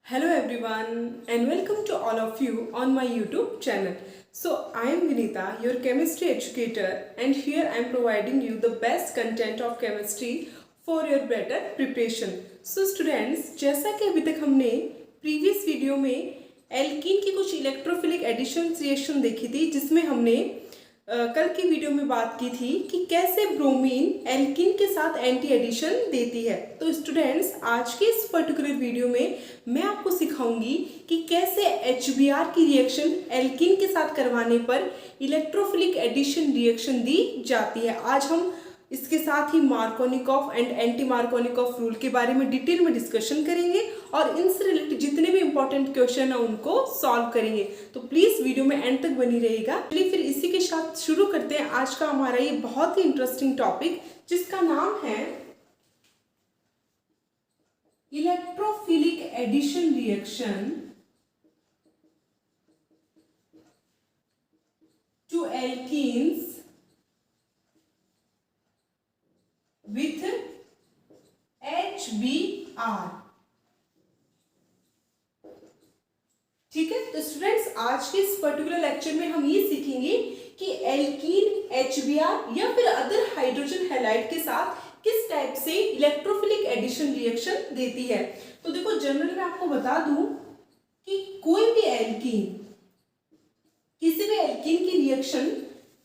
Hello everyone and welcome to all of you on my YouTube channel. So I am Vinita, your chemistry educator, and here I am providing you the best content of chemistry for your better preparation. So students, जैसा कि अभी तक हमने previous video में alkene की कुछ electrophilic addition reaction देखी थी, जिसमें हमने कल की वीडियो में बात की थी कि कैसे ब्रोमीन एल्कीन के साथ एंटी एडिशन देती है। तो स्टूडेंट्स, आज के इस पर्टिकुलर वीडियो में मैं आपको सिखाऊंगी कि कैसे HBr की रिएक्शन एल्कीन के साथ करवाने पर इलेक्ट्रोफिलिक एडिशन रिएक्शन दी जाती है। आज हम इसके साथ ही Markovnikov and anti Markovnikov rule के बारे में डिटेल में डिस्कशन करेंगे और इनसे रिलेटेड जितने भी इंपॉर्टेंट क्वेश्चन है उनको सॉल्व करेंगे। तो प्लीज वीडियो में एंड तक बनी रहेगा। चलिए फिर इसी के साथ शुरू करते हैं आज का हमारा ये बहुत ही इंटरेस्टिंग टॉपिक, जिसका नाम है electrophilic addition reaction to alkenes with HBr। ठीक है, तो स्टूडेंट्स आज के इस पर्टिकुलर लेक्चर में हम ये सीखेंगे कि एल्कीन HBr या फिर अदर हाइड्रोजन हैलाइड के साथ किस टाइप से इलेक्ट्रोफिलिक एडिशन रिएक्शन देती है। तो देखो, जनरल में आपको बता दूं कि कोई भी एल्कीन, किसी भी एल्कीन की रिएक्शन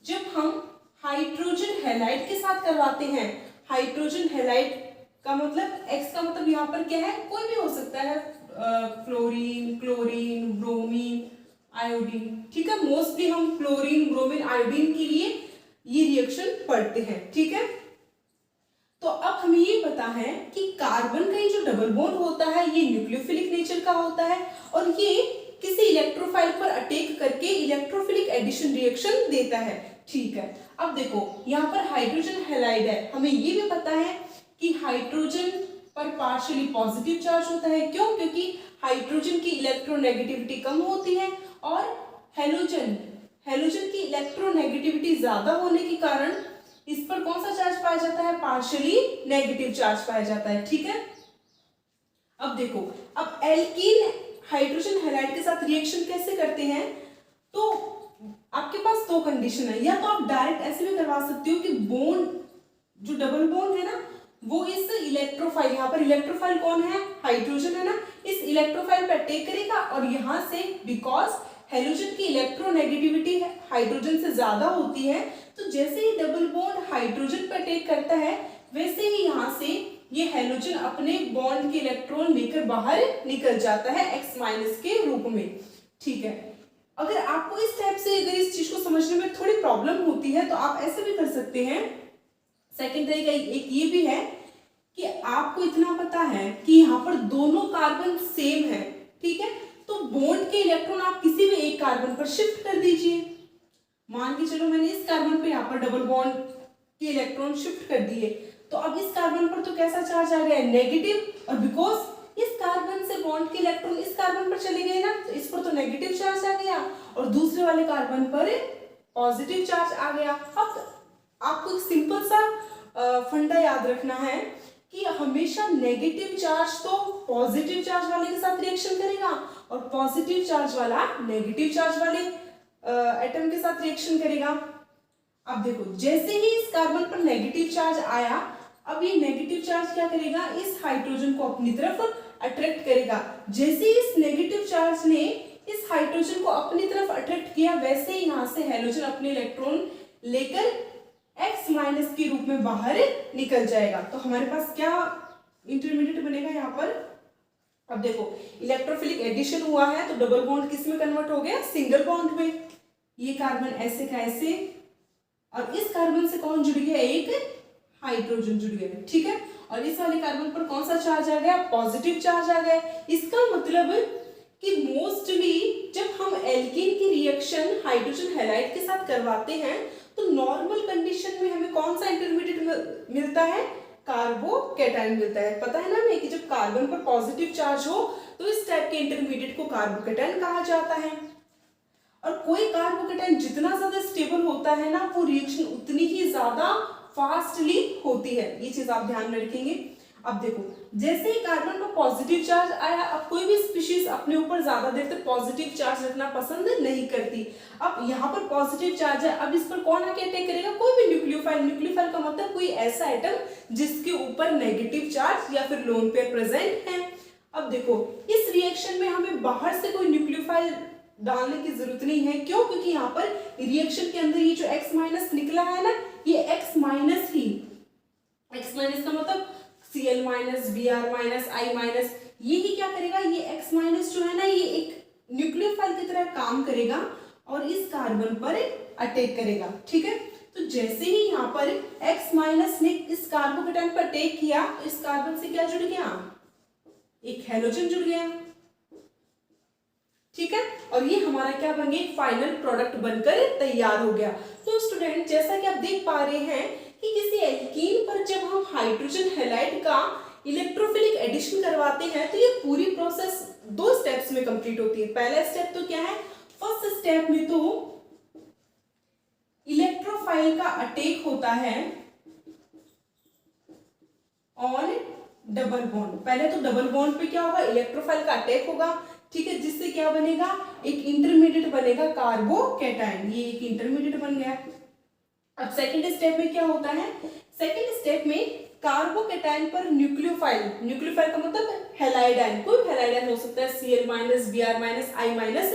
जब हम हाइड्रोजन हैलाइड के साथ करवाते हैं, हाइड्रोजन हैलाइड का मतलब X का मतलब यहाँ पर क्या है, कोई भी हो सकता है, फ्लोरीन, क्लोरीन, ब्रोमीन, आयोडीन। ठीक है, मोस्टली हम क्लोरीन, ब्रोमीन, आयोडीन के लिए ये रिएक्शन पढ़ते हैं। ठीक है, तो अब हमें ये पता है कि कार्बन का ये जो डबल बॉन्ड होता है ये न्यूक्लियोफिलिक नेचर का होता है और ये किसी इलेक्ट्रोफाइल पर अटैक करके इलेक्ट्रोफिलिक एडिशन रिएक्शन देता है। ठीक है, अब देखो यहाँ पर हाइड्रोजन हैलाइड है, हमें ये भी पता है कि हाइड्रोजन पर पार्शियली पॉजिटिव चार्ज होता है। क्यों? क्योंकि हाइड्रोजन की इलेक्ट्रोनेगेटिविटी कम होती है और हेलोजन की इलेक्ट्रोनेगेटिविटी ज्यादा होने के कारण इस पर कौन सा चार्ज पाया जाता है, पार्शियली नेगेटिव चार्ज पाया जाता है। ठीक है, अब देखो, अब एल्कीन हाइड्रोजन हैलाइड के साथ रिएक्शन कैसे करते हैं, तो आपके पास दो कंडीशन है। या तो आप डायरेक्ट ऐसे भी करवा सकते हो कि बॉन्ड जो डबल बॉन्ड है ना, वो इस इलेक्ट्रोफाइल, यहाँ पर इलेक्ट्रोफाइल कौन है, हाइड्रोजन है ना, इस इलेक्ट्रोफाइल पर अटैक करेगा और यहाँ से बिकॉज हेलोजन की इलेक्ट्रोनेगेटिविटी हाइड्रोजन से ज्यादा होती है, तो जैसे ही डबल बॉन्ड हाइड्रोजन पर अटैक करता है वैसे ही यहाँ से ये हेलोजन अपने बॉन्ड के इलेक्ट्रॉन लेकर बाहर निकल जाता है X- के रूप में। ठीक है, अगर आपको इस टाइप से अगर इस चीज को समझने में थोड़ी प्रॉब्लम होती है तो आप ऐसे भी कर सकते हैं। सेकंड तरीका एक ये भी है कि आपको इतना पता है कि यहाँ पर दोनों कार्बन सेम है। ठीक है, तो बॉन्ड के इलेक्ट्रॉन आप किसी भी एक कार्बन पर शिफ्ट कर दीजिए। मान के चलो मैंने इस कार्बन पे यहाँ पर डबल बॉन्ड के इलेक्ट्रॉन शिफ्ट कर दिए, तो अब इस कार्बन पर तो कैसा चार्ज आ गया है, नेगेटिव, और बिकॉज इस कार्बन से बॉन्ड के इलेक्ट्रॉन इस कार्बन पर चले गए ना, तो इस पर तो नेगेटिव चार्ज आ गया और दूसरे वाले कार्बन पर पॉजिटिव चार्ज आ गया। अब आपको एक सिंपल सा फंडा याद रखना है कि हमेशा नेगेटिव चार्ज तो पॉजिटिव चार्ज वाले के साथ रिएक्शन करेगा और पॉजिटिव चार्ज वाला नेगेटिव चार्ज वाले एटम के साथ रिएक्शन करेगा। अब देखो, जैसे ही इस कार्बन पर नेगेटिव चार्ज आया, अब ये नेगेटिव चार्ज क्या करेगा, इस हाइड्रोजन को अपनी तरफ अट्रैक्ट करेगा। जैसे ही इस नेगेटिव चार्ज ने इस हाइड्रोजन को अपनी तरफ अट्रैक्ट किया, वैसे ही यहाँ से हेलोजन अपने इलेक्ट्रॉन लेकर X- के रूप में बाहर निकल जाएगा। तो हमारे पास क्या इंटरमीडिएट बनेगा यहाँ पर, अब देखो इलेक्ट्रोफिलिक एडिशन हुआ है तो डबल बॉन्ड किस में कन्वर्ट हो गया, सिंगल बॉन्ड में। ये कार्बन ऐसे का ऐसे और इस कार्बन से कौन जुड़ गया, एक हाइड्रोजन जुड़ गया। ठीक है, और इस वाले कार्बन पर कौन सा चार्ज आ गया, पॉजिटिव चार्ज आ गया। इसका मतलब कि मोस्टली जब हम एल्कीन की रिएक्शन हाइड्रोजन हैलाइड के साथ करवाते हैं तो नॉर्मल कंडीशन में हमें कौन सा इंटरमीडिएट मिलता है, कार्बोकैटायन मिलता है। पता है ना हमें कि जब कार्बन पर पॉजिटिव चार्ज हो तो इस टाइप के इंटरमीडिएट को कार्बोकैटायन कहा जाता है। और कोई कार्बोकैटायन जितना ज्यादा स्टेबल होता है ना, वो रिएक्शन उतनी ही ज्यादा फास्टली होती है। ये चीज आप ध्यान में रखेंगे। अब देखो, जैसे ही कार्बन पर पॉजिटिव चार्ज आया, अब कोई भी स्पीशीज अपने ऊपर ज्यादा देर तक पॉजिटिव चार्ज रखना पसंद नहीं करती। अब यहाँ पर पॉजिटिव चार्ज है, अब इस पर कौन आके अटैक करेगा? कोई भी न्यूक्लियोफाइल। न्यूक्लियोफाइल का मतलब कोई ऐसा एटम जिसके ऊपर नेगेटिव चार्ज या फिर लोन पेयर प्रेजेंट है। अब देखो, इस रिएक्शन में हमें बाहर से कोई न्यूक्लियोफाइल डालने की जरूरत नहीं है। क्यों? क्योंकि यहाँ पर रिएक्शन के अंदर ये जो X माइनस निकला है ना, ये X माइनस ही, X माइनस का मतलब Cl minus, Br minus, I minus, ये ही क्या करेगा? ये X माइनस जो है ना, ये एक न्यूक्लियोफाइल की तरह काम करेगा और इस कार्बन पर अटैक करेगा। ठीक है, तो जैसे ही यहाँ पर X माइनस ने इस कार्बोकेटाइन पर अटैक किया, तो इस कार्बन से क्या जुड़ गया? एक हैलोजन जुड़ गया। ठीक है, और ये हमारा क्या बन गया? फाइनल प्रोडक्ट बनकर तैयार हो गया। तो स्टूडेंट, जैसा कि आप देख पा रहे हैं कि किसी एल्कीन पर जब हम हाइड्रोजन हैलाइड का इलेक्ट्रोफिलिक एडिशन करवाते हैं, तो ये पूरी प्रोसेस 2 स्टेप्स में कंप्लीट होती है। पहला स्टेप तो क्या है? फर्स्ट स्टेप में तो इलेक्ट्रोफाइल का अटैक होता है ऑन डबल बॉन्ड। पहले तो डबल बॉन्ड पे क्या होगा? इलेक्ट्रोफाइल का अटैक होगा। ठीक है, जिससे क्या बनेगा? एक इंटरमीडिएट बनेगा कार्बोकेटाइन। ये एक इंटरमीडिएट बन गया। अब सेकंड स्टेप में क्या होता है? सेकंड स्टेप में कार्बोकेटाइन पर न्यूक्लियोफाइल, न्यूक्लियोफाइल का मतलब हैलाइड आयन, कोई हैलाइड आयन हो सकता है, Cl minus, Br minus, I minus,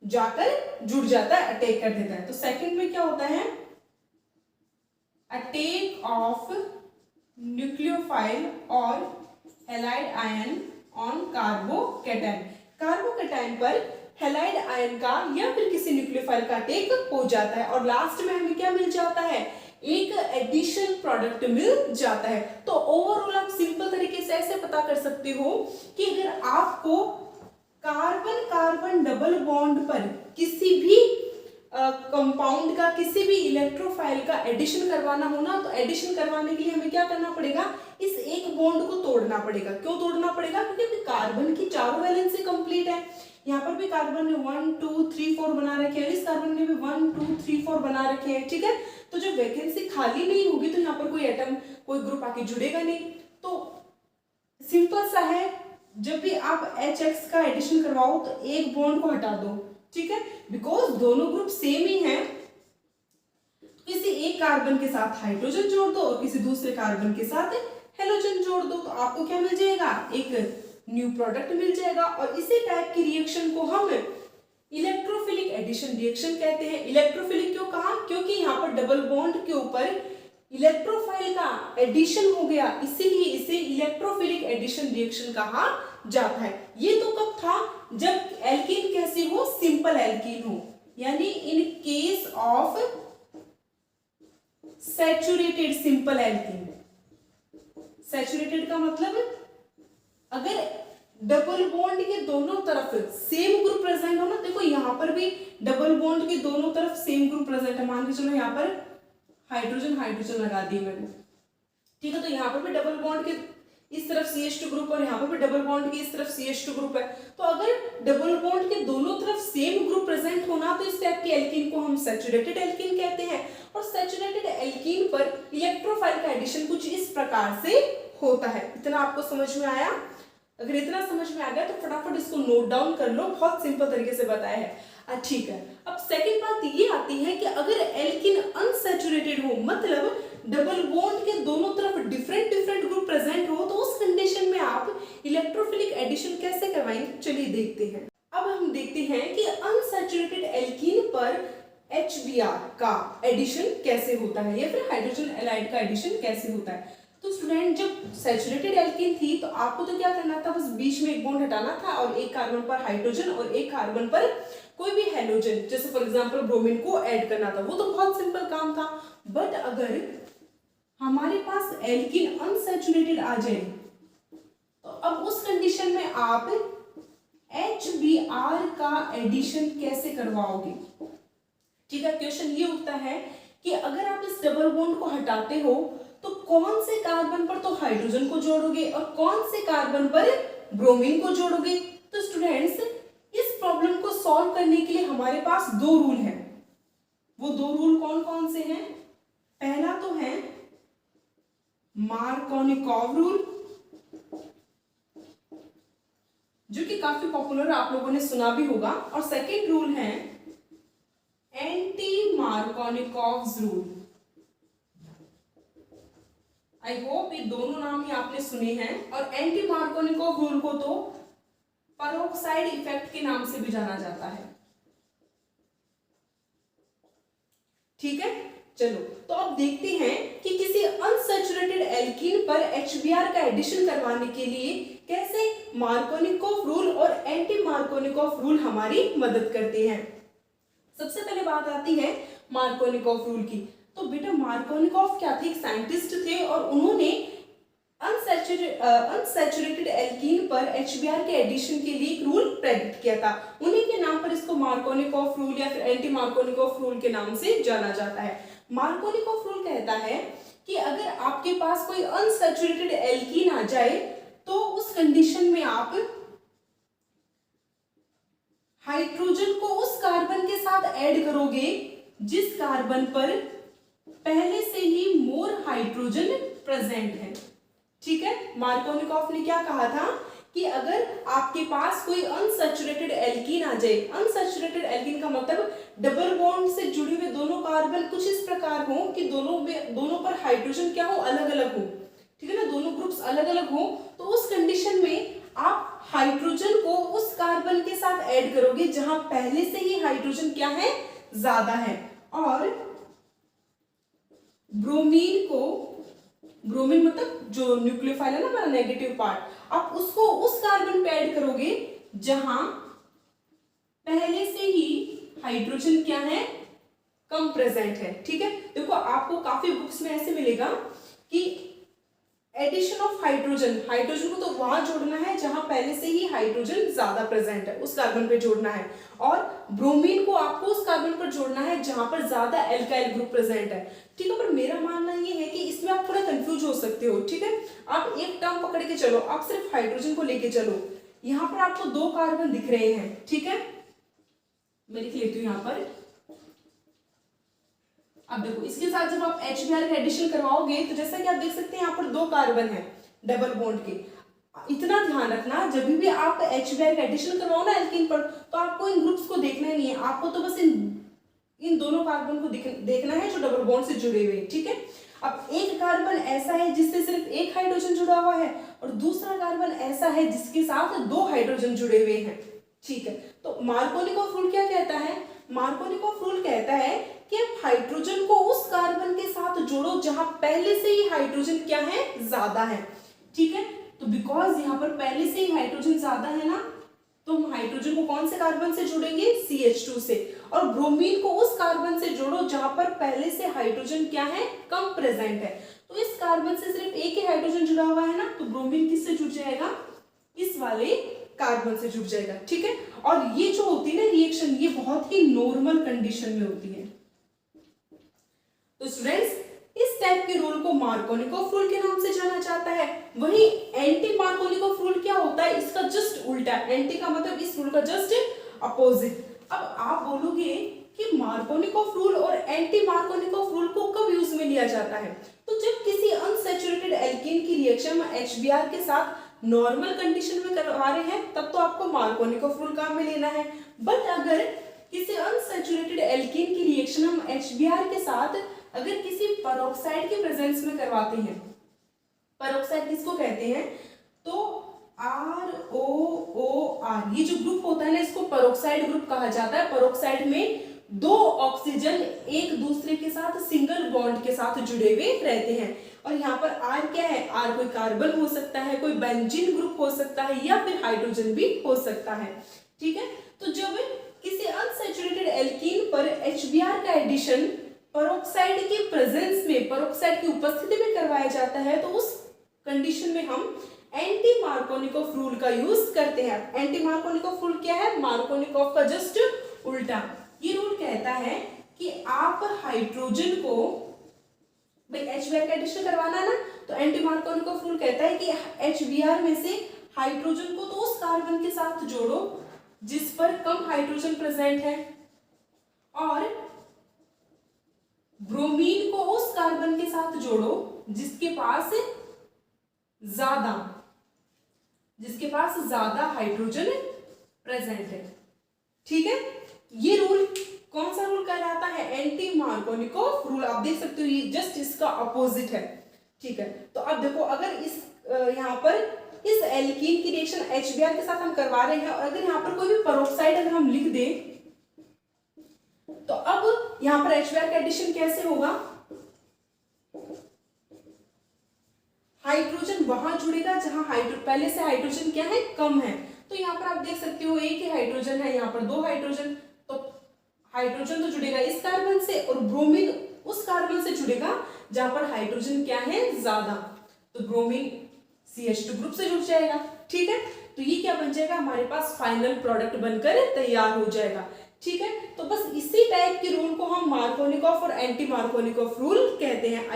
जाकर जुड़ जाता है, अटैक कर देता है। तो सेकंड में क्या होता है? अटैक ऑफ न्यूक्लियोफाइल और halide ion on carbocation. Carbocation पर हैलाइड आयन का या फिर किसी न्यूक्लियोफाइल का अटैक हो जाता है और लास्ट में हमें क्या मिल जाता है? एक एडिशन प्रोडक्ट मिल जाता है। तो ओवरऑल आप सिंपल तरीके से ऐसे पता कर सकते हो कि अगर आपको कार्बन कार्बन डबल बॉन्ड पर किसी भी कंपाउंड का, किसी भी इलेक्ट्रोफाइल का एडिशन करवाना हो ना, तो एडिशन करवाने के लिए हमें क्या करना पड़ेगा? इस एक बॉन्ड को तोड़ना पड़ेगा। क्यों तोड़ना पड़ेगा? क्योंकि कार्बन की चारों वैलेंसी कंप्लीट है। यहाँ पर भी कार्बन ने 1 2 3 4 बना रखे हैं, इस कार्बन ने भी 1 2 3 4 बना रखे हैं। ठीक है, तो जब वैकेंसी खाली नहीं होगी तो यहाँ पर कोई एटम, कोई ग्रुप आके जुड़ेगा नहीं। तो सिंपल सा है, जब भी आप HX का एडिशन करवाओ तो एक बॉन्ड को हटा दो। ठीक है, बिकॉज दोनों ग्रुप सेम ही हैं। किसी एक कार्बन के साथ हाइड्रोजन जोड़ दो और किसी दूसरे कार्बन के साथ हेलोजन जोड़ दो, तो आपको क्या मिल जाएगा? एक न्यू प्रोडक्ट मिल जाएगा। और इसी टाइप की रिएक्शन को हम इलेक्ट्रोफिलिक एडिशन रिएक्शन कहते हैं। इलेक्ट्रोफिलिक क्यों कहा? क्योंकि यहाँ पर डबल बॉन्ड के ऊपर इलेक्ट्रोफाइल का एडिशन हो गया, इसीलिए इसे इलेक्ट्रोफिलिक एडिशन रिएक्शन कहा जाता है। ये तो कब था? जब एल्कीन कैसी हो? सिंपल एल्कीन हो, यानी in case of saturated simple alkene. Saturated का मतलब अगर डबल बॉन्ड के दोनों तरफ सेम ग्रुप प्रेजेंट हो ना, देखो यहाँ पर भी डबल बॉन्ड के दोनों तरफ सेम ग्रुप प्रेजेंट है। मान के चलो यहाँ पर हाइड्रोजन हाइड्रोजन लगा दी मैंने। ठीक है, तो यहाँ पर भी डबल बॉन्ड के इस तरफ CH2 ग्रुप और यहाँ पर भी डबल बॉन्ड के इस तरफ CH2 ग्रुप है। तो अगर डबल बॉन्ड के दोनों तरफ सेम ग्रुप प्रेजेंट होना, तो इस टाइप के एल्कीन को हम सैचुरेटेड एल्कीन कहते हैं। और सैचुरेटेड एल्कीन पर इलेक्ट्रोफाइल का एडिशन कुछ इस प्रकार से होता है। इतना आपको समझ में आया? अगर इतना समझ में आ गया तो फटाफट इसको नोट डाउन कर लो, बहुत सिंपल तरीके से बताया है। ठीक है, अब सेकंड बात ये आती है कि अगर एल्कीन अनसैचुरेटेड हो, मतलब डबल बॉन्ड के दोनों तरफ डिफरेंट डिफरेंट ग्रुप प्रेजेंट हो, तो उस कंडीशन में आप इलेक्ट्रोफिलिक एडिशन कैसे करवाएंगे? चलिए देखते हैं। अब हम देखते हैं कि अनसैचुरेटेड एल्कीन पर HBr का एडिशन कैसे होता है या फिर हाइड्रोजन हैलाइड का एडिशन कैसे होता है। तो स्टूडेंट, जब सैचुरेटेड एल्कीन थी तो आपको तो क्या करना था? बस बीच में एक बॉन्ड हटाना था और एक कार्बन पर हाइड्रोजन और एक कार्बन पर कोई भी हेलोजन, जैसे फॉर एग्जांपल ब्रोमीन को ऐड करना था। वो तो बहुत सिंपल काम था। बट अगर हमारे पास एल्कीन अनसैचुरेटेड आ जाए, तो अब उस कंडीशन में आप HBr का एडिशन कैसे करवाओगे? ठीक है, क्वेश्चन ये उठता है कि अगर आप इस डबल बॉन्ड को हटाते हो तो कौन से कार्बन पर तो हाइड्रोजन को जोड़ोगे और कौन से कार्बन पर ब्रोमीन को जोड़ोगे? तो स्टूडेंट्स, इस प्रॉब्लम को सॉल्व करने के लिए हमारे पास 2 रूल हैं। वो 2 रूल कौन कौन से हैं? पहला तो है मार्कोनिकॉव रूल जो कि काफी पॉपुलर, आप लोगों ने सुना भी होगा। और सेकेंड रूल है anti Markovnikov's rule. I hope ये दोनों नाम ही आपने सुने हैं। और एंटी मार्कोनिकॉव रूल को तो पेरोक्साइड इफेक्ट के नाम से भी जाना जाता है। ठीक है, चलो तो अब देखते हैं कि किसी अनसैचुरेटेड एल्कीन पर HBr का एडिशन करवाने के लिए कैसे मार्कोनिकॉव रूल और एंटी मार्कोनिकॉव रूल हमारी मदद करते हैं। सबसे पहले बात आती है मार्कोनिकॉव रूल की। तो बेटा मार्कोनिकॉव क्या थे, एक साइंटिस्ट थे और उन्होंने अनसैचुरेटेड एल्कीन पर HBr के एडिशन के लिए एक रूल प्रेडिक्ट किया था। उन्हीं के नाम पर इसको मार्कोनिकॉव रूल या फिर एंटी मार्कोनिकॉव रूल के नाम से जाना जाता है। मार्कोनिकॉव रूल कहता है कि अगर आपके पास कोई अनसैचुरेटेड एल्कीन आ जाए तो उस कंडीशन में आप हाइड्रोजन को उस कार्बन के साथ ऐड करोगे जिस कार्बन पर पहले से ही मोर हाइड्रोजन प्रेजेंट है। ठीक है, मार्कोनिकॉव ने क्या कहा था कि अगर आपके पास कोई अनसैचुरेटेड एल्कीन आ जाए, अनसैचुरेटेड एल्कीन का मतलब डबल बॉन्ड से जुड़े हुए दोनों कार्बन कुछ इस प्रकार हो कि दोनों पर हाइड्रोजन क्या हो, अलग अलग हो। ठीक है ना, दोनों ग्रुप्स अलग अलग हो, तो उस कंडीशन में आप हाइड्रोजन को उस कार्बन के साथ ऐड करोगे जहां पहले से ही हाइड्रोजन क्या है, ज्यादा है। और ब्रोमीन को, ब्रोमीन मतलब जो न्यूक्लियोफाइल है ना हमारा नेगेटिव पार्ट, आप उसको उस कार्बन पे ऐड करोगे जहां पहले से ही हाइड्रोजन क्या है, कम प्रेजेंट है। ठीक है, देखो आपको काफी बुक्स में ऐसे मिलेगा कि एडिशन ऑफ हाइड्रोजन, हाइड्रोजन को तो वहां जोड़ना है जहां पहले से ही हाइड्रोजन ज्यादा प्रेजेंट है, उस कार्बन पे जोड़ना है। और ब्रोमीन को आपको उस कार्बन पर जोड़ना है जहां पर ज्यादा एल्काइल ग्रुप प्रेजेंट है। ठीक है, पर मेरा मानना ये है कि इसमें आप थोड़ा कंफ्यूज हो सकते हो। ठीक है, आप एक टर्म पकड़ के चलो, आप सिर्फ हाइड्रोजन को लेके चलो। यहाँ पर आपको 2 कार्बन दिख रहे हैं। ठीक है, मैं लिख लेती हूँ यहाँ पर। अब देखो इसके साथ जब आप HBr का एडिशन करवाओगे तो जैसा कि आप देख सकते हैं यहाँ पर 2 कार्बन है डबल बॉन्ड के। इतना ध्यान रखना, जब भी आप HBr का एडिशन करवाओ ना एल्कीन पर, तो आपको इन ग्रुप्स को देखना नहीं है, आपको तो बस इन दोनों कार्बन को देखना है जो डबल बॉन्ड से जुड़े हुए। ठीक है, अब एक कार्बन ऐसा है जिससे सिर्फ एक हाइड्रोजन जुड़ा हुआ है और दूसरा कार्बन ऐसा है जिसके साथ 2 हाइड्रोजन जुड़े हुए हैं। ठीक है, तो मार्कोनिकॉव रूल क्या कहता है, मार्कोनिकॉव रूल कहता है कि आप हाइड्रोजन को उस कार्बन के साथ जोड़ो जहां पहले से ही हाइड्रोजन क्या है, ज्यादा है। ठीक है, तो बिकॉज यहाँ पर पहले से ही हाइड्रोजन ज्यादा है ना, तो हम हाइड्रोजन को कौन से कार्बन से जोड़ेंगे, CH2 से। और ब्रोमीन को उस कार्बन से जोड़ो जहां पर पहले से हाइड्रोजन क्या है, कम प्रेजेंट है। तो इस कार्बन से सिर्फ एक ही हाइड्रोजन जुड़ा हुआ है ना, तो ब्रोमीन किससे जुड़ जाएगा, इस वाले कार्बन से जुड़ जाएगा। ठीक है, और ये जो होती है ना रिएक्शन, ये बहुत ही नॉर्मल कंडीशन में होती है। तो स्टूडेंट्स, इस टाइप के रूल को मार्कोनिकॉव रूल के नाम से जाना जाता है। वहीं एंटी मार्कोनिकॉव रूल क्या होता है, इसका जस्ट उल्टा। एंटी का मतलब इस रूल का जस्ट अपोजिट। अब आप बोलोगे कि मार्कोनिकॉव रूल और एंटी मार्कोनिकॉव रूल को कब यूज में लिया जाता है, तो जब किसी अनसैचुरेटेड एल्कीन की रिएक्शन HBr के साथ नॉर्मल कंडीशन में करवा रहे हैं तब तो आपको मार्कोनिकॉव रूल काम में लेना है। बट अगर किसी अनसैचुरेटेड एल्कीन की रिएक्शन हम HBr के साथ अगर किसी पेरोक्साइड के प्रेजेंस में करवाते हैं, पेरोक्साइड किसको कहते हैं, तो ROOR, ये जो ग्रुप होता है ना इसको पेरोक्साइड ग्रुप कहा जाता है। पेरोक्साइड में 2 ऑक्सीजन एक दूसरे के साथ सिंगल बॉन्ड के साथ जुड़े हुए रहते हैं। और यहाँ पर R क्या है, R कोई कार्बन हो सकता है, कोई बेंजीन ग्रुप हो सकता है या फिर हाइड्रोजन भी हो सकता है। ठीक है, तो जब किसी अनसैचुरेटेड एल्कीन पर HBr का एडिशन पेरोक्साइड के प्रेजेंस में, पेरोक्साइड की उपस्थिति में करवाया जाता है, तो उस कंडीशन में हम एंटी मार्कोनिकॉव रूल का यूज करते हैं। एंटी मार्कोनिकॉव रूल क्या है, मार्कोनिकॉव का जस्ट उल्टा। ये रूल कहता है कि आप हाइड्रोजन को, भाई HBr का एडिशन करवाना है ना, तो एंटी मार्कोनिकॉव रूल कहता है कि HBr में से हाइड्रोजन को तो उस कार्बन के साथ जोड़ो जिस पर कम हाइड्रोजन प्रेजेंट है, और ब्रोमीन को उस कार्बन के साथ जोड़ो जिसके पास ज्यादा जिसके पास ज्यादा हाइड्रोजन प्रेजेंट है। ठीक है, ये रूल कौन सा रूल कहलाता है? Anti Markovnikov rule. आप देख सकते हो ये जस्ट इसका अपोजिट है। ठीक है, तो अब देखो अगर इस यहाँ पर इस एल्कीन की रिएक्शन HBr के साथ हम करवा रहे हैं और अगर यहाँ पर कोई भी पेरोक्साइड अगर हम लिख दें तो अब यहाँ पर HBr का एडिशन कैसे होगा? हाइड्रोजन वहां जुड़ेगा जहां पहले से हाइड्रोजन क्या है? कम है। तो यहाँ पर आप देख सकते हो एक ही हाइड्रोजन है, यहाँ पर दो हाइड्रोजन, तो हाइड्रोजन तो जुड़ेगा इस कार्बन से और ब्रोमीन उस कार्बन से जुड़ेगा जहां पर हाइड्रोजन क्या है? ज्यादा। तो ब्रोमीन CH2 ग्रुप से जुड़ जाएगा। ठीक है, तो ये क्या बन जाएगा? हमारे पास फाइनल प्रोडक्ट बनकर तैयार हो जाएगा। ठीक है, तो बस इसी टाइप के रूल को हम मार्कोनिकोव और एंटी मार्कोनिकोव रूल कहते हैं।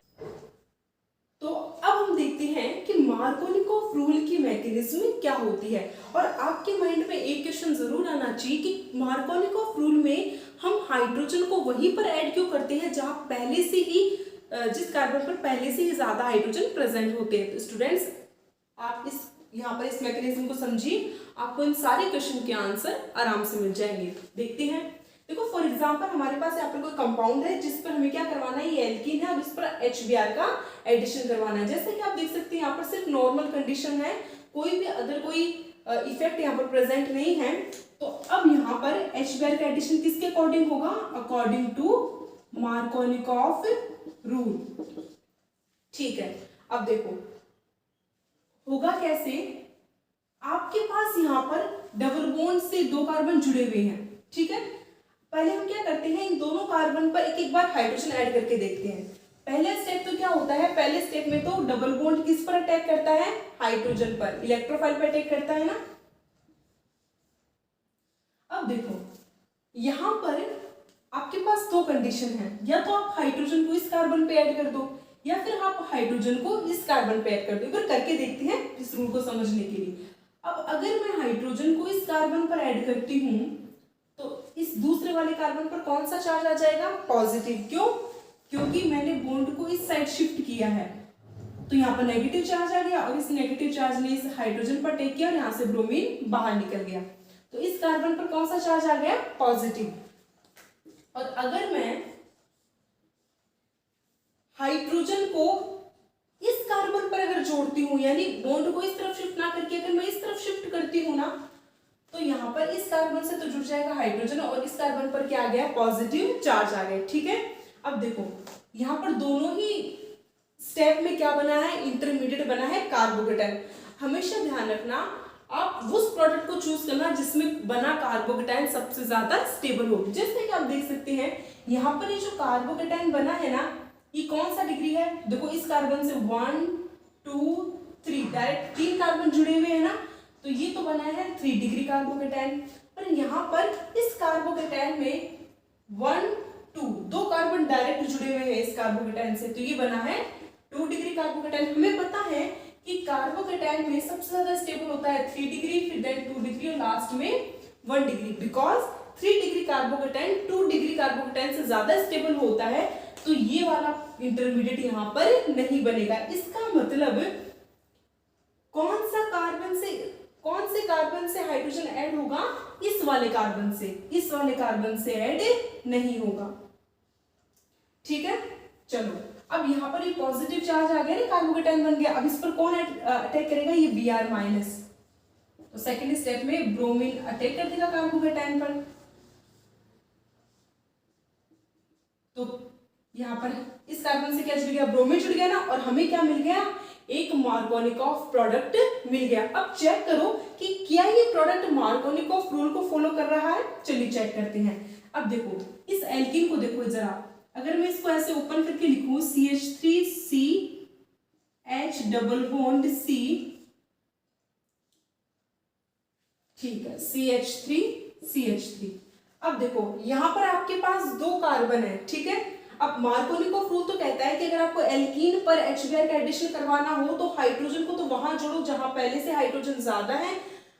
तो अब हम देखते हैं कि मार्कोनिकोव रूल की मैकेनिज्म क्या होती है। और आपके माइंड में एक क्वेश्चन जरूर आना चाहिए कि मार्कोनिकोव रूल में हम हाइड्रोजन को वहीं पर ऐड क्यों करते हैं जहां पहले से ही जिस कार्बन पर पहले से ही ज्यादा हाइड्रोजन प्रेजेंट होते हैं। तो स्टूडेंट्स आप इस यहाँ पर इस मैकेनिज्म को समझिए, आपको इन सारे क्वेश्चन के आंसर आराम से मिल जाएंगे। देखते हैं, देखो फॉर एग्जांपल हमारे पास यहाँ पर कोई कंपाउंड है जिस पर हमें क्या करवाना है? ये एल्कीन है और इस पर HBr का एडिशन करवाना है। जैसे कि आप देख सकते हैं यहाँ पर सिर्फ नॉर्मल कंडीशन है, कोई भी अदर कोई इफेक्ट यहाँ पर प्रेजेंट नहीं है। तो अब यहाँ पर HBr का एडिशन किसके अकॉर्डिंग होगा? According to Markovnikov rule. ठीक है, अब देखो होगा कैसे? आपके पास यहाँ पर डबल बॉन्ड से दो कार्बन जुड़े हुए हैं। ठीक है, पहले हम क्या करते हैं? इन दोनों कार्बन पर एक एक बार हाइड्रोजन ऐड करके देखते हैं। पहला स्टेप तो क्या होता है? पहले स्टेप में तो डबल बॉन्ड किस पर अटैक करता है? हाइड्रोजन पर, इलेक्ट्रोफाइल पर अटैक करता है ना। अब देखो यहां पर आपके पास दो कंडीशन है, या तो आप हाइड्रोजन को इस कार्बन पे ऐड कर दो या फिर आप हाइड्रोजन को इस कार्बन पे ऐड कर दो। फिर करके देखते हैं इस रूल को समझने के लिए। अब अगर मैं हाइड्रोजन को इस कार्बन पर ऐड करती हूं तो इस दूसरे वाले कार्बन पर कौन सा चार्ज आ जाएगा? पॉजिटिव। क्यों? क्योंकि मैंने बॉन्ड को इस साइड शिफ्ट किया है, तो यहाँ पर नेगेटिव चार्ज आ गया और इस नेगेटिव चार्ज ने इस हाइड्रोजन पर अटैक किया और यहाँ से ब्रोमीन बाहर निकल गया। तो इस कार्बन पर कौन सा चार्ज आ गया? पॉजिटिव। और अगर मैं हाइड्रोजन को इस कार्बन पर अगर जोड़ती हूं, यानी बॉन्ड को इस तरफ शिफ्ट ना करके अगर मैं इस तरफ शिफ्ट करती हूं ना, तो यहाँ पर इस कार्बन से तो जुड़ जाएगा हाइड्रोजन और इस कार्बन पर क्या आ गया? पॉजिटिव चार्ज आ गया। ठीक है, अब देखो यहाँ पर दोनों ही स्टेप में क्या बना है? इंटरमीडिएट बना है कार्बोकेटाइन। हमेशा ध्यान रखना, आप उस प्रोडक्ट को चूज करना जिसमें बना कार्बोकेटाइन सबसे ज्यादा स्टेबल हो। जैसे कि आप देख सकते हैं यहाँ पर ये जो कार्बोकेटाइन बना है ना, ये कौन सा डिग्री है? देखो इस कार्बन से 1 2 3 डायरेक्ट 3 कार्बन जुड़े हुए हैं ना, तो ये तो बना है 3 डिग्री कार्बोकेटाइन। पर यहाँ पर इस कार्बोकेटाइन में 1 2 दो कार्बन डायरेक्ट जुड़े हुए हैं इस कार्बोकेटाइन से, तो ये बना है 2 डिग्री कार्बोकेटाइन। हमें पता है कि कार्बोकेटाइन में सबसे ज्यादा स्टेबल होता है 3 डिग्री, फिर देन 2 डिग्री और लास्ट में 1 degree. Because 3 degree carbocation 2 degree carbocation से ज्यादा स्टेबल होता है, तो ये वाला इंटरमीडिएट यहाँ पर नहीं बनेगा। इसका मतलब कौन से कार्बन से हाइड्रोजन ऐड होगा? इस वाले कार्बन से, इस वाले कार्बन से ऐड नहीं होगा। ठीक है, चलो अब यहाँ पर ये पॉजिटिव चार्ज आ गया ना, कार्बोकेटाइन बन गया। अब इस पर कौन अटैक करेगा? ये Br माइनस। तो सेकेंड स्टेप में ब्रोमीन अटैक कर देगा कार्बोकेटाइन पर। तो यहाँ पर इस कार्बन से क्या जुड़ गया? ब्रोमीन जुड़ गया ना, और हमें क्या मिल गया? एक मार्कोनिकोव प्रोडक्ट मिल गया। अब चेक करो कि क्या ये प्रोडक्ट मार्कोनिकोव रूल को फॉलो कर रहा है। चलिए चेक करते हैं। अब देखो इस एल्कीन को देखो जरा, अगर मैं इसको ऐसे ओपन करके लिखूं CH3C H double bond C, ठीक है, CH3CH3। अब देखो यहां पर आपके पास दो कार्बन है। ठीक है, अब मार्कोनिकोव रूल तो कहता है कि अगर आपको एल्कीन पर HBr का एडिशन करवाना हो तो हाइड्रोजन को तो वहां जोड़ो जहां पहले से हाइड्रोजन ज्यादा है,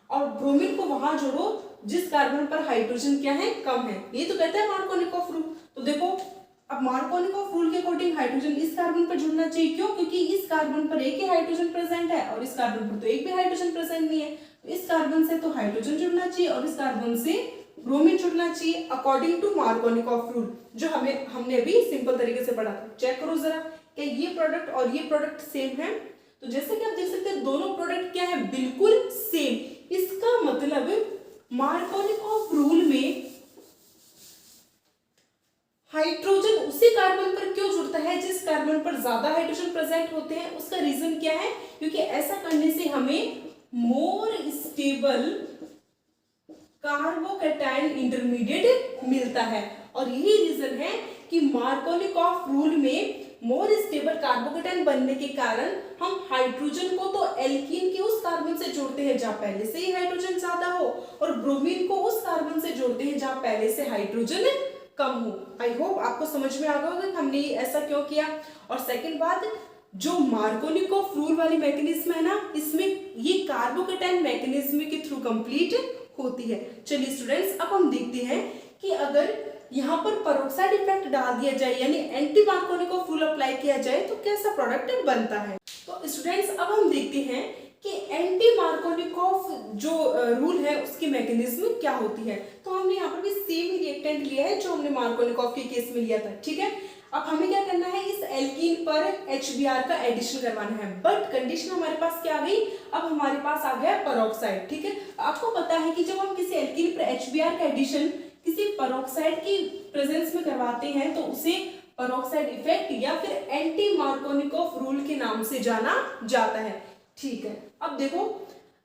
और ब्रोमीन को वहां जोड़ो जिस कार्बन पर हाइड्रोजन क्या है? कम है। ये तो कहता है मार्कोनिकोव रूल। तो देखो अब मार्कोनिकॉफ रूल के अकॉर्डिंग हाइड्रोजन इस कार्बन पर जुड़ना चाहिए, क्यों? क्योंकि इस कार्बन पर एक ही हाइड्रोजन प्रेजेंट है और इस कार्बन पर तो एक भी हाइड्रोजन प्रेजेंट नहीं है, तो इस कार्बन से तो हाइड्रोजन जुड़ना चाहिए और इस कार्बन से ब्रोमीन जुड़ना चाहिए अकॉर्डिंग टू मार्कोनिकॉफ रूल, जो हमने अभी सिंपल तरीके से पढ़ा था। चेक करो जरा, क्या ये प्रोडक्ट और ये प्रोडक्ट सेम है? तो जैसे कि आप देख सकते हैं दोनों प्रोडक्ट क्या है, बिल्कुल सेम। इसका मतलब मार्कोनिकॉफ रूल में हाइड्रोजन उसी कार्बन पर क्यों जुड़ता है जिस कार्बन पर ज्यादा हाइड्रोजन प्रेजेंट होते हैं? उसका रीजन क्या है? क्योंकि ऐसा करने से हमें मोर स्टेबल कार्बोकैटायन इंटरमीडिएट मिलता है, और यही रीजन है कि मार्कोनिकॉफ रूल में मोर स्टेबल कार्बोकैटायन बनने के कारण हम हाइड्रोजन को तो एल्कीन के उस कार्बन से जोड़ते हैं जहां पहले से ही हाइड्रोजन ज्यादा हो, और ब्रोमीन को उस कार्बन से जोड़ते हैं जहां पहले से हाइड्रोजन कम हो। आई होप आपको समझ में आ गया होगा हमने ऐसा क्यों किया। और सेकंड बात, जो मार्कोनिकॉफ रूल वाली मैकेनिज्म है ना, इसमें ये कार्बोकैटायन मैकेनिज्म के थ्रू कंप्लीट होती है। चलिए स्टूडेंट्स, अब हम देखते हैं कि अगर यहाँ पर पेरोक्साइड इफेक्ट डाल दिया जाए यानी एंटी मार्कोनिकॉफ रूल अप्लाई किया जाए तो कैसा प्रोडक्ट बनता है। तो स्टूडेंट्स, अब हम देखते हैं कि एंटी मार्कोनिकॉफ जो रूल है उसकी मैकेनिज्म क्या होती है। तो हमने यहाँ पर भी सेम ही रिएक्टेंट लिया है जो हमने मार्कोनिकॉफ के केस में लिया था, ठीक है। अब हमें क्या करना है, इस एल्कीन पर HBr का एडिशन करवाना है, बट कंडीशन हमारे पास क्या आ गई, अब हमारे पास आ गया पेरोक्साइड, ठीक है। आपको पता है कि जब हम किसी एल्कीन पर HBr का एडिशन किसी पेरोक्साइड की प्रेजेंस में करवाते हैं तो उसे पेरोक्साइड इफेक्ट या फिर एंटी मार्कोनिकॉफ रूल के नाम से जाना जाता है, ठीक है। अब देखो,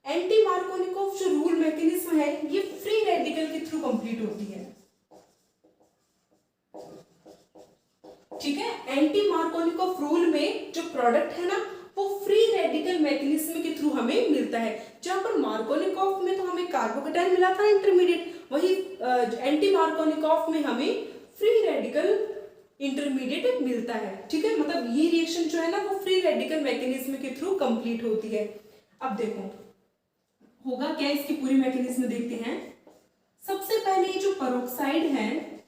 एंटी मार्कोनिकॉफ जो रूल मैकेनिज्म है ये फ्री रेडिकल के थ्रू कंप्लीट होती है, ठीक है। एंटी मार्कोनिकॉफ रूल में जो प्रोडक्ट है ना वो फ्री रेडिकल मैकेनिज्म के थ्रू हमें मिलता है। जहां पर मार्कोनिकॉफ में तो हमें कार्बोकैटायन मिला था इंटरमीडिएट, वही एंटी मार्कोनिकॉफ में हमें फ्री रेडिकल इंटरमीडिएट मिलता है, ठीक है। मतलब ये रिएक्शन जो है ना वो फ्री रेडिकल मैकेनिज्म के थ्रू कंप्लीट होती है। अब देखो होगा क्या, इसकी पूरी मैकेनिज्म देखते हैं। सबसे पहले जो पेरोक्साइड है,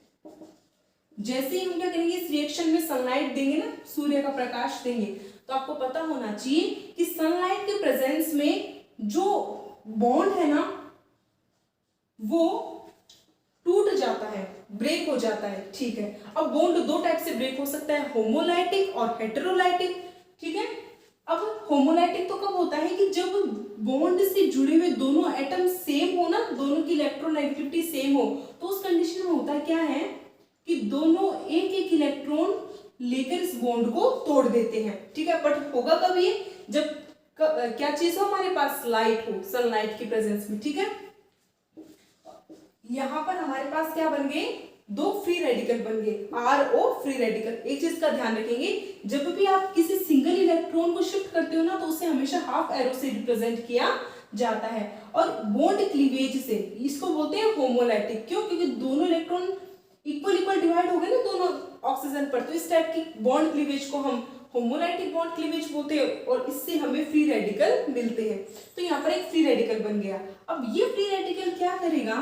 जैसे ही हम क्या करेंगे, इस रिएक्शन में सनलाइट देंगे ना, सूर्य का प्रकाश देंगे, तो आपको पता होना चाहिए कि सनलाइट के प्रेजेंस में जो बॉन्ड है ना वो टूट जाता है, ब्रेक हो जाता है, ठीक है। अब बॉन्ड दो टाइप से ब्रेक हो सकता है, होमोलाइटिक और हेटेरोलाइटिक, ठीक है। अब होमोलाइटिक तो कब होता है कि जब बॉन्ड से जुड़े हुए दोनों एटम सेम हो ना, दोनों की इलेक्ट्रोनेगेटिविटी सेम हो, तो उस कंडीशन में होता क्या है कि दोनों एक एक इलेक्ट्रॉन लेकर इस बॉन्ड को तोड़ देते हैं, ठीक है। बट होगा कब ये, जब क्या चीज हो हमारे पास, लाइट हो, सनलाइट की प्रेजेंस में, ठीक है। यहां पर हमारे पास क्या बन गए, दो फ्री रेडिकल बन गए, RO फ्री रेडिकल। एक चीज का ध्यान रखेंगे, जब भी आप किसी सिंगल इलेक्ट्रॉन को शिफ्ट करते हो ना तो उसे हमेशा हाफ एरो से रिप्रेजेंट किया जाता है, और बॉन्ड क्लीवेज से, इसको बोलते हैं होमोलाइटिक। क्यों? क्योंकि दोनों इलेक्ट्रॉन इक्वल इक्वल डिवाइड हो गए ना दोनों ऑक्सीजन पर, तो इस टाइप की बॉन्ड क्लीवेज को हम होमोलाइटिक बॉन्ड क्लीवेज बोलते हैं, और इससे हमें फ्री रेडिकल मिलते हैं। तो यहाँ पर एक फ्री रेडिकल बन गया। अब ये फ्री रेडिकल क्या करेगा,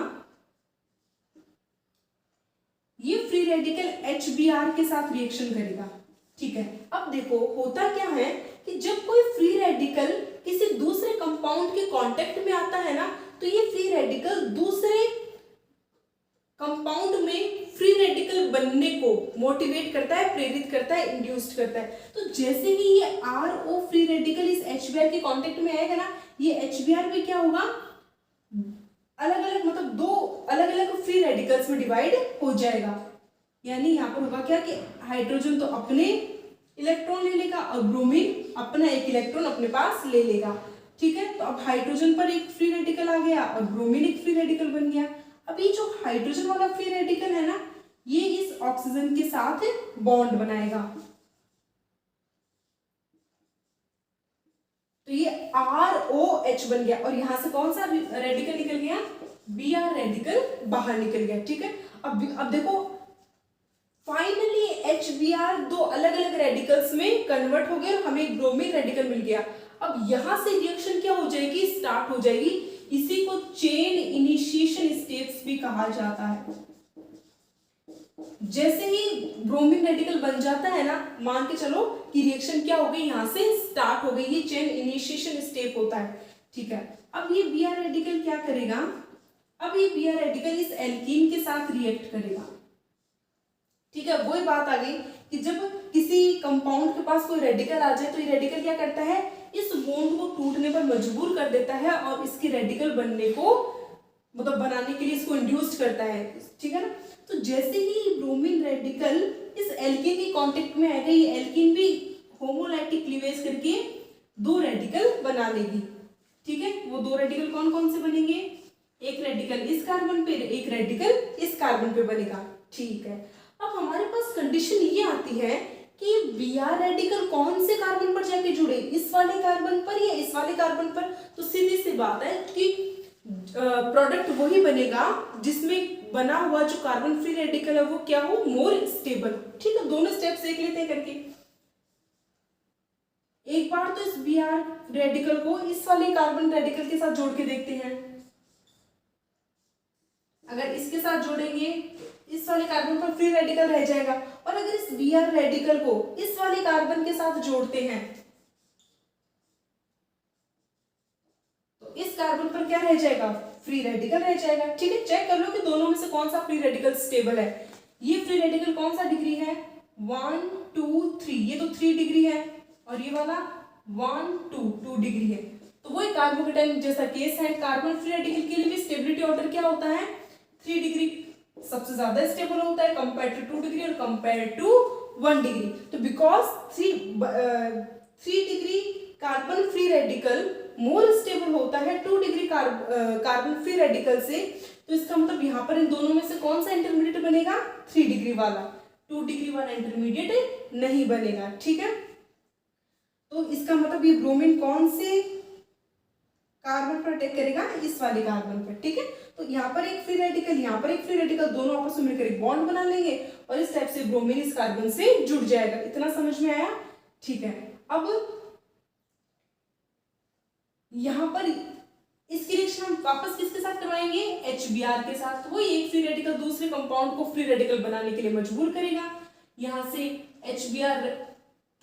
ये फ्री रेडिकल HBr के साथ रिएक्शन करेगा, ठीक है। अब देखो होता क्या है कि जब कोई फ्री रेडिकल किसी दूसरे कंपाउंड के कांटेक्ट में आता है ना, तो ये फ्री रेडिकल दूसरे कंपाउंड में फ्री रेडिकल बनने को मोटिवेट करता है, प्रेरित करता है, इंड्यूस्ड करता है। तो जैसे ही ये RO फ्री रेडिकल इस HBr के कांटेक्ट में आएगा ना, ये HBr भी क्या होगा, अलग अलग, मतलब दो अलग अलग फ्री रेडिकल्स में डिवाइड हो जाएगा। यानी यहाँ पर होगा क्या कि हाइड्रोजन तो अपने इलेक्ट्रॉन ले लेगा और ब्रोमीन अपना एक इलेक्ट्रॉन अपने पास ले लेगा, ठीक है। तो अब हाइड्रोजन पर एक फ्री रेडिकल आ गया और ब्रोमीन एक फ्री रेडिकल बन गया। अब ये जो हाइड्रोजन वाला फ्री रेडिकल है ना, ये इस ऑक्सीजन के साथ बॉन्ड बनाएगा, तो ये ROH बन गया, और यहां से कौन सा रेडिकल निकल गया, Br रेडिकल बाहर निकल गया, ठीक है। अब देखो फाइनली HBr दो अलग अलग रेडिकल्स में कन्वर्ट हो गया और हमें एक ब्रोमीन रेडिकल मिल गया। अब यहां से रिएक्शन क्या हो जाएगी, स्टार्ट हो जाएगी। इसी को चेन इनिशिएशन स्टेप्स भी कहा जाता है। जैसे ही ब्रोमीन रेडिकल बन जाता है ना, मान के चलो कि रिएक्शन क्या हो गई, यहां से स्टार्ट हो गई, ये चेन इनिशिएशन स्टेप होता है, ठीक है। अब ये Br रेडिकल क्या करेगा, अब ये Br रेडिकल इस एल्कीन के साथ रिएक्ट करेगा, ठीक है। वही बात आ गई कि जब किसी कंपाउंड के पास कोई रेडिकल आ जाए तो ये रेडिकल क्या करता है, इस बॉन्ड को टूटने पर मजबूर कर देता है और इसके रेडिकल बनने को, मतलब बनाने के लिए इसको इंड्यूस्ड करता है, ठीक है ना। तो जैसे ही ब्रोमीन रेडिकल इस एल्कीन के कांटेक्ट में आएगा, ये एल्कीन भी होमोलाइटिक क्लीवेज करके दो रेडिकल बना लेगी, ठीक है। वो दो रेडिकल कौन कौन से बनेंगे, एक रेडिकल इस कार्बन पे, एक रेडिकल इस कार्बन पे बनेगा, ठीक है। अब हमारे पास कंडीशन ये आती है कि Br रेडिकल कौन से कार्बन पर जाके जुड़े, इस वाले कार्बन पर या इस वाले कार्बन पर। तो सीधी सी बात है कि प्रोडक्ट वही बनेगा जिसमें बना हुआ जो कार्बन फ्री रेडिकल है वो क्या हो, मोर स्टेबल, ठीक है। दोनों स्टेप्स देख लेते हैं करके। एक बार तो इस Br रेडिकल को इस वाले कार्बन रेडिकल के साथ जोड़ के देखते हैं। अगर इसके साथ जोड़ेंगे इस वाले कार्बन पर फ्री रेडिकल रह जाएगा, और अगर इस Br रेडिकल को इस वाले कार्बन के साथ जोड़ते हैं तो इस कार्बन पर क्या रह जाएगा, फ्री रेडिकल रह जाएगा, ठीक है। चेक कर लो कि दोनों में से कौन सा फ्री रेडिकल स्टेबल है। ये फ्री रेडिकल कौन सा डिग्री है, 1 2 3, ये तो 3 डिग्री है, और ये वाला 1 2 डिग्री है। तो वही कार्बोकेटाइन जैसा केस है, कार्बन फ्री रेडिकल के लिए भी स्टेबिलिटी ऑर्डर क्या होता है, 3 डिग्री सबसे ज्यादा स्टेबल होता है कंपेयर टू 2 डिग्री और कंपेयर टू 1 डिग्री। तो because 3 degree carbon free radical more stable होता है 2 डिग्री कार्बन फ्री रेडिकल से, तो इसका मतलब यहाँ पर इन दोनों में से कौन सा इंटरमीडिएट बनेगा, 3 डिग्री वाला, 2 डिग्री वाला इंटरमीडिएट नहीं बनेगा, ठीक है। तो इसका मतलब ये ब्रोमीन कौन से कार्बन पर अटैक करेगा, इस वाले कार्बन पर, ठीक है। तो यहाँ पर एक फ्री रेडिकल, यहाँ पर एक फ्री रेडिकल, दोनों आपस में मिलकर एक बॉन्ड बना लेंगे और इस टाइप से ब्रोमीन इस कार्बन से जुड़ जाएगा। इतना समझ में आया, ठीक है। अब यहाँ पर इसकी रिएक्शन हम वापस किसके साथ करवाएंगे, HBr के साथ। तो वही एक फ्री रेडिकल दूसरे कंपाउंड को फ्री रेडिकल बनाने के लिए मजबूर करेगा, यहाँ से HBr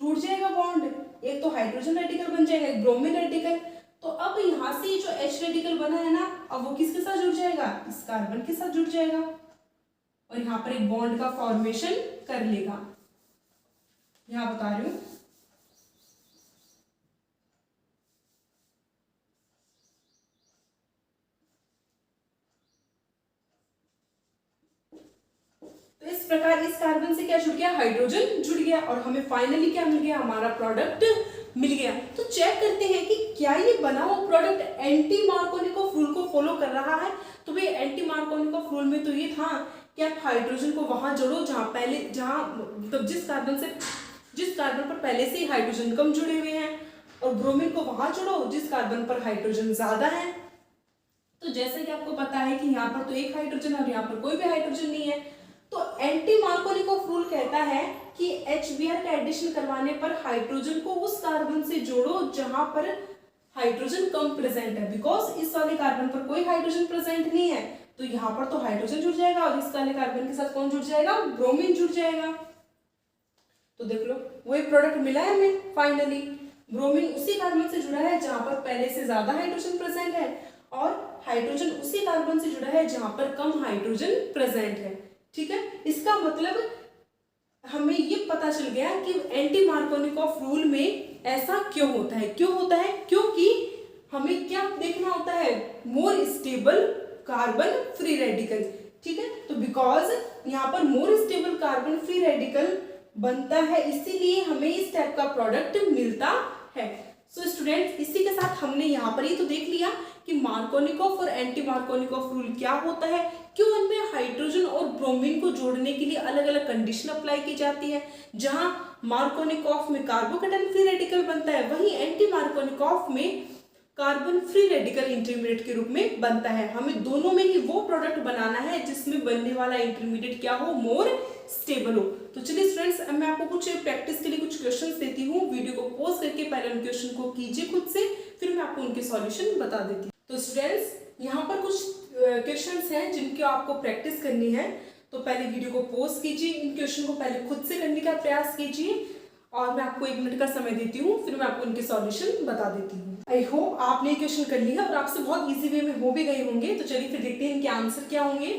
टूट जाएगा बॉन्ड, एक तो हाइड्रोजन रेडिकल बन जाएगा, एक ब्रोमीन रेडिकल। तो अब यहाँ से जो H रेडिकल बना है ना, अब वो किसके साथ जुड़ जाएगा, इस कार्बन के साथ जुड़ जाएगा और यहाँ पर एक बॉन्ड का फॉर्मेशन कर लेगा। यहाँ बता रही हूं, तो इस प्रकार इस कार्बन से क्या जुड़ गया, हाइड्रोजन जुड़ गया और हमें फाइनली क्या मिल गया, हमारा प्रोडक्ट मिल गया। तो चेक करते हैं कि क्या ये बना हुआ प्रोडक्ट एंटी मार्कोनिकोव रूल को फॉलो कर रहा है। तो भाई एंटी मार्कोनिकोव रूल में तो ये था कि आप हाइड्रोजन को वहां जोड़ो जहां मतलब जिस कार्बन पर पहले से ही हाइड्रोजन कम जुड़े हुए हैं, और ब्रोमीन को वहां जोड़ो जिस कार्बन पर हाइड्रोजन ज्यादा है। तो जैसे कि आपको पता है कि यहाँ पर तो एक हाइड्रोजन है और यहाँ पर कोई भी हाइड्रोजन नहीं है, तो एंटी मार्कोनिकोव रूल कहता है कि HBr का एडिशन करवाने पर हाइड्रोजन को उस कार्बन से जोड़ो जहां पर हाइड्रोजन कम प्रेजेंट है। बिकॉज इस वाले कार्बन पर कोई हाइड्रोजन प्रेजेंट नहीं है, तो यहाँ पर तो हाइड्रोजन जुड़ जाएगा और इस वाले कार्बन के साथ कौन जुड़ जाएगा, ब्रोमीन जुड़ जाएगा। तो देख लो वही प्रोडक्ट मिला है हमें फाइनली, ब्रोमीन उसी कार्बन से जुड़ा है जहां पर पहले से ज्यादा हाइड्रोजन प्रेजेंट है, और हाइड्रोजन उसी कार्बन से जुड़ा है जहां पर कम हाइड्रोजन प्रेजेंट है, ठीक है। इसका मतलब हमें ये पता चल गया कि एंटी मार्कोनिकोव रूल में ऐसा क्यों होता है, क्योंकि हमें क्या देखना होता है, more stable carbon free radical, ठीक है। तो बिकॉज यहाँ पर more stable carbon free radical बनता है, इसीलिए हमें इस टाइप का प्रोडक्ट मिलता है। सो स्टूडेंट्स, इसी के साथ हमने यहाँ पर ही तो देख लिया कि मार्कोनिकोव और एंटी मार्कोनिकोव रूल क्या होता है, क्यों इनमें हाइड्रोजन और ब्रोमीन को जोड़ने के लिए अलग अलग कंडीशन अप्लाई की जाती है। जहां मार्कोनिकोव में कार्बोकेटाइन फ्री रेडिकल बनता है, वहीं एंटी मार्कोनिकोव में कार्बन फ्री रेडिकल इंटरमीडिएट के रूप में बनता है। हमें दोनों में ही वो प्रोडक्ट बनाना है जिसमें बनने वाला इंटरमीडिएट क्या हो, मोर स्टेबल हो। तो चलिए स्टूडेंट्स, अब मैं आपको कुछ प्रैक्टिस के लिए कुछ क्वेश्चंस देती हूँ। वीडियो को पॉज करके पहले उन क्वेश्चन को कीजिए खुद से, फिर मैं आपको उनके सॉल्यूशन बता देती हूँ। तो स्टूडेंट्स, यहाँ पर कुछ क्वेश्चंस हैं जिनकी आपको प्रैक्टिस करनी है। तो पहले वीडियो को पॉज कीजिए, इन क्वेश्चन को पहले खुद से करने का प्रयास कीजिए और मैं आपको 1 मिनट का समय देती हूँ, फिर मैं आपको इनके सॉल्यूशन बता देती हूँ। आई होप आपने क्वेश्चन कर लिया और आपसे बहुत इजी वे में हो भी गए होंगे। तो चलिए फिर देखते हैं इनके आंसर क्या होंगे।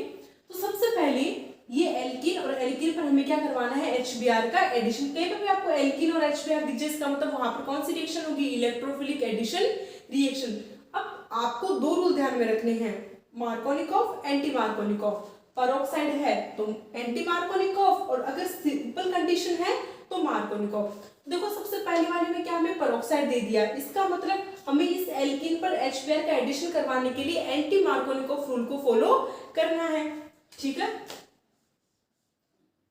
तो सबसे पहले ये एल्कीन और एल्कीन पर हमें क्या करवाना है, HBr का एडिशन। कहीं पर भी आपको एल्कीन और HBr दिख जाए, इसका मतलब वहां पर कौन सी रिएक्शन होगी, इलेक्ट्रोफिलिक एडिशन रिएक्शन। अब आपको 2 रूल ध्यान में रखने हैं, मार्कोनिकॉफ, एंटी मार्कोनिकॉफ। परोक्साइड है तो एंटी मार्कोनिकॉफ और अगर सिंपल कंडीशन है तो मार्कोनिकॉफ। देखो सबसे पहले वाले में क्या हमें परोक्साइड दे दिया, इसका मतलब हमें इस एल्कीन पर HBr का एडिशन करवाने के लिए एंटी मार्कोनिकॉफ रूल को फॉलो करना है, ठीक है।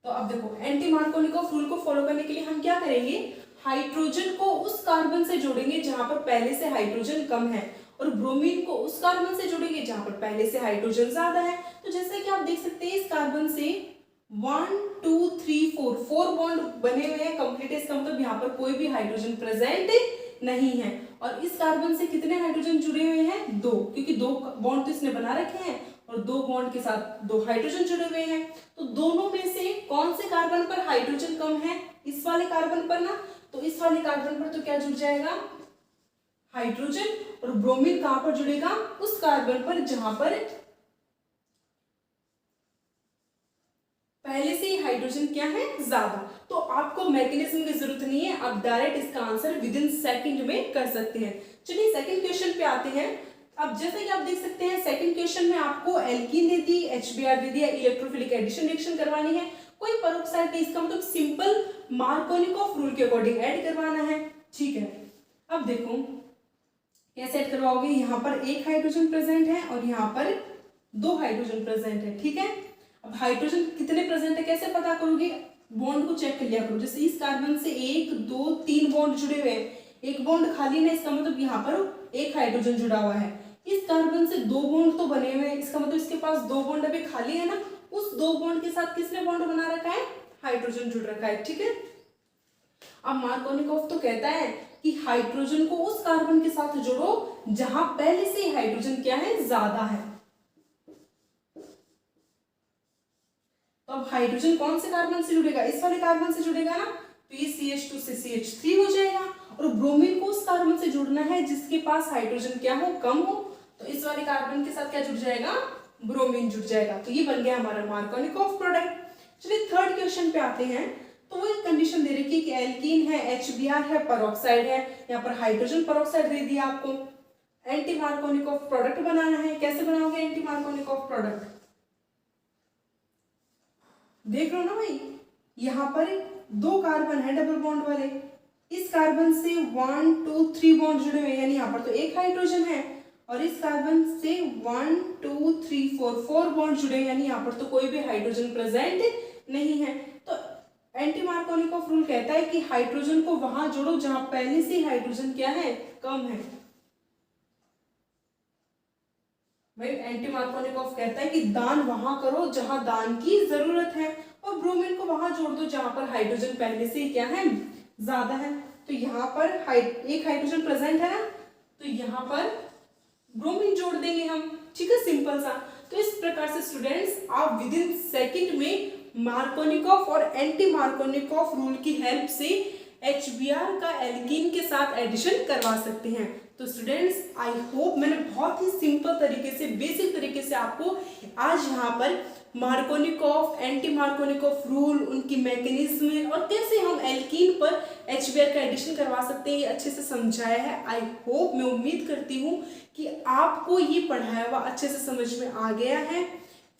तो अब देखो एंटी मार्कोनिकॉफ रूल को फॉलो करने के लिए हम क्या करेंगे, हाइड्रोजन को उस कार्बन से जोड़ेंगे जहां पर पहले से हाइड्रोजन कम है और ब्रोमीन को उस कार्बन से जोड़ेंगे जहां पर पहले से हाइड्रोजन ज्यादा है। तो जैसे कि आप देख सकते हैं इस कार्बन से 1 2 3 4 बॉन्ड बने हुए हैं कंप्लीट, इसका मतलब यहाँ पर कोई भी हाइड्रोजन प्रेजेंट नहीं है। और इस कार्बन से कितने हाइड्रोजन जुड़े हुए हैं, 2, क्योंकि 2 बॉन्ड तो इसने बना रखे हैं और 2 बॉन्ड के साथ 2 हाइड्रोजन जुड़े हुए हैं। तो दोनों में से कौन से कार्बन पर हाइड्रोजन कम है, इस वाले कार्बन पर ना, तो इस वाले कार्बन पर तो क्या जुड़ जाएगा, हाइड्रोजन। और ब्रोमीन कहां पर जुड़ेगा, उस कार्बन पर जहां पर पहले से ही हाइड्रोजन क्या है, ज्यादा। तो आपको मैकेनिज्म की जरूरत नहीं है, आप डायरेक्ट इसका आंसर विदिन सेकंड में कर सकते हैं। चलिए सेकंड क्वेश्चन पे आते हैं। अब जैसे कि आप देख सकते हैं सेकंड क्वेश्चन में आपको एल्कीन दे दी, HBr दे दिया, इलेक्ट्रोफिलिक एडिशन रिएक्शन करवानी है, कोई परोक्साइड नहीं, इसका मतलब सिंपल मार्कोनिकॉफ रूल के अकॉर्डिंग ऐड करवाना है, ठीक है। अब देखो कैसे ऐड करवाओगे, यहाँ पर 1 हाइड्रोजन प्रेजेंट है और यहाँ पर 2 हाइड्रोजन प्रेजेंट है, ठीक है। अब हाइड्रोजन कितने प्रेजेंट है कैसे पता करोगे, बॉन्ड को चेक कर लिया करो। जैसे इस कार्बन से 1 2 3 बॉन्ड जुड़े हुए हैं, 1 बॉन्ड खाली है, इसका मतलब यहाँ पर 1 हाइड्रोजन जुड़ा हुआ है। इस कार्बन से 2 बॉन्ड तो बने हुए हैं, इसका मतलब इसके पास 2 बॉन्ड अभी खाली है ना, उस 2 बॉन्ड के साथ किसने बॉन्ड बना रखा है, हाइड्रोजन जुड़ रखा है, ठीक है। अब मार्कोनिकॉफ तो कहता है कि हाइड्रोजन को उस कार्बन के साथ जोड़ो जहां पहले से हाइड्रोजन क्या है, ज्यादा है। तो अब हाइड्रोजन कौन से कार्बन से जुड़ेगा, इस वाले कार्बन से जुड़ेगा ना, तो ये CH2 से CH3 हो जाएगा। और ब्रोमीन को उस कार्बन से जुड़ना है जिसके पास हाइड्रोजन क्या हो, कम हो, तो इस वाले कार्बन के साथ क्या जुड़ जाएगा, ब्रोमीन जुड़ जाएगा। तो ये बन गया हमारा मार्कोनिकॉफ प्रोडक्ट। चलिए थर्ड क्वेश्चन पे आते हैं। तो वो एक कंडीशन दे रखी है कि एल्कीन है, HBr है, परोक्साइड है, यहाँ पर हाइड्रोजन परोक्साइड दे दिया आपको। एंटी मार्कोनिकॉफ प्रोडक्ट बनाना है, कैसे बनाओगे एंटी मार्कोनिकॉफ प्रोडक्ट, देख लो ना भाई, यहाँ पर 2 कार्बन है डबल बॉन्ड वाले, इस कार्बन से 1 2 3 बॉन्ड जुड़े हुए हैं, यानी यहाँ पर तो 1 हाइड्रोजन है, और इस कार्बन से 1 2 3 4 बॉन्ड जुड़े हैं, यानी यहाँ पर तो कोई भी हाइड्रोजन प्रेजेंट नहीं है। तो एंटी मार्कोनिकॉफ रूल कहता है कि हाइड्रोजन को वहां जोड़ो जहां पहले से हाइड्रोजन क्या है, कम है। भाई एंटी मार्कोनिकॉफ कहता है कि दान वहां करो जहां दान की जरूरत है, और ब्रोमीन को वहां जोड़ दो जहां पर हाइड्रोजन पहले से क्या है, ज्यादा है। तो यहाँ पर 1 हाइड्रोजन प्रेजेंट है ना, तो यहाँ पर ब्रोमीन जोड़ देंगे हम, ठीक है, सिंपल सा। तो इस प्रकार से स्टूडेंट्स आप विदिन सेकंड में मार्कोनिकॉफ और एंटी मार्कोनिकॉफ रूल की हेल्प से HBr का एल्कीन के साथ एडिशन करवा सकते हैं। तो स्टूडेंट्स आई होप मैंने बहुत ही सिंपल तरीके से, बेसिक तरीके से आपको आज यहाँ पर मार्कोनिकॉफ, एंटी मार्कोनिकॉफ रूल, उनकी मैकेनिज्म और कैसे हम एल्कीन पर HBr का एडिशन करवा सकते हैं ये अच्छे से समझाया है। आई होप, मैं उम्मीद करती हूँ कि आपको ये पढ़ाया हुआ अच्छे से समझ में आ गया है।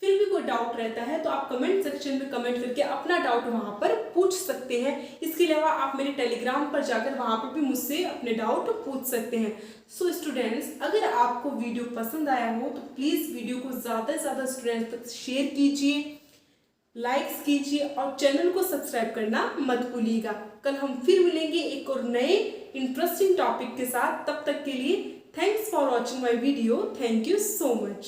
फिर भी कोई डाउट रहता है तो आप कमेंट सेक्शन में कमेंट करके अपना डाउट वहां पर पूछ सकते हैं। इसके अलावा आप मेरे टेलीग्राम पर जाकर वहां पर भी मुझसे अपने डाउट पूछ सकते हैं। सो स्टूडेंट्स, अगर आपको वीडियो पसंद आया हो तो प्लीज़ वीडियो को ज़्यादा से ज़्यादा स्टूडेंट्स तक शेयर कीजिए, लाइक्स कीजिए और चैनल को सब्सक्राइब करना मत भूलिएगा। कल हम फिर मिलेंगे एक और नए इंटरेस्टिंग टॉपिक के साथ। तब तक के लिए thanks for watching my video. Thank you so much.